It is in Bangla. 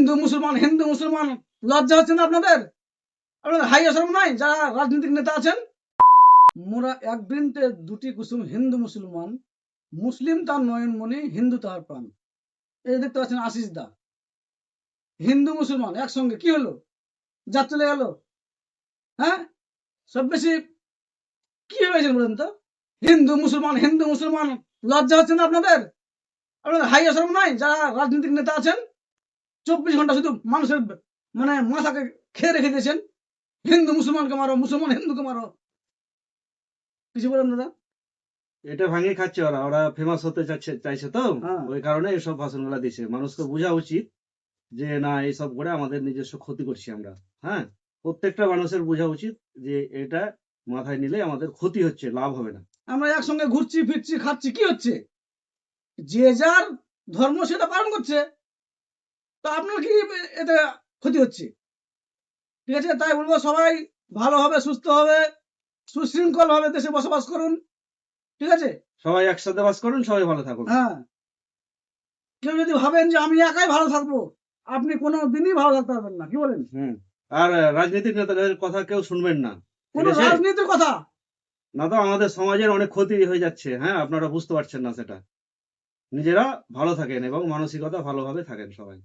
হিন্দু মুসলমান লজ্জা হচ্ছে না আপনাদের? আপনাদের হাইয়া শরম নাই যারা রাজনৈতিক নেতা আছেন? মোরা এক বৃন্তে দুটি কুসুম হিন্দু মুসলমান, মুসলিম তার নয়নমণি, হিন্দু তার প্রাণ। এই দেখতে পাচ্ছেন আশিস দা, হিন্দু মুসলমান একসঙ্গে কি হলো? জাত চলে গেল। হ্যাঁ, সব বেশি কি হয়েছে বলেন তো? হিন্দু মুসলমান লজ্জা হচ্ছে না আপনাদের? আপনাদের হাইয়া শরম নাই যারা রাজনৈতিক নেতা আছেন? 24 ঘন্টা শুধু মানুষের মানে মাথাকে খেয়ে রেখে দিয়েছেন। হিন্দু মুসলমানকে মারো, মুসলমান হিন্দুকে মারো। কিছু বলেন দাদা? এটা ভাঙিয়ে খাচ্ছে ওরা, ওরা ফেমাস হতে চাইছে তো, হ্যাঁ। ওই কারণে এসব ভাষণগুলো দিছে। মানুষকে বোঝা উচিত যে না, এইসব করে আমাদের নিজস্ব ক্ষতি করছি আমরা। হ্যাঁ, প্রত্যেকটা মানুষের বোঝা উচিত যে এটা মাথায় নিলে আমাদের ক্ষতি হচ্ছে, লাভ হবে না। আমরা একসঙ্গে ঘুরছি ফিরছি খাচ্ছি, কি হচ্ছে? যে যার ধর্ম সেটা পালন করছে, তো আপনার কি এতে ক্ষতি হচ্ছে? ঠিক আছে, তাই বলবো সবাই ভালোভাবে সুস্থ হবে সুশৃঙ্খল ভাবে দেশে বসবাস করুন। ঠিক আছে, সবাই একসাথে বাস করুন, সবাই ভালো থাকুন। হ্যাঁ, কেউ যদি ভাবেন যে আমি একাই ভালো থাকবো, আপনি কোনো দিনই ভালো থাকতে পারবেন না। কি বলেন? আর রাজনীতিক নেতাদের কথা কেউ শুনবেন না, ঠিক কোনো আছে? রাজনীতির কথা না তো আমাদের সমাজের অনেক ক্ষতি হয়ে যাচ্ছে। হ্যাঁ, আপনারা বুঝতে পারছেন না সেটা। নিজেরা ভালো থাকেন এবং মানসিকতা ভালোভাবে থাকেন সবাই।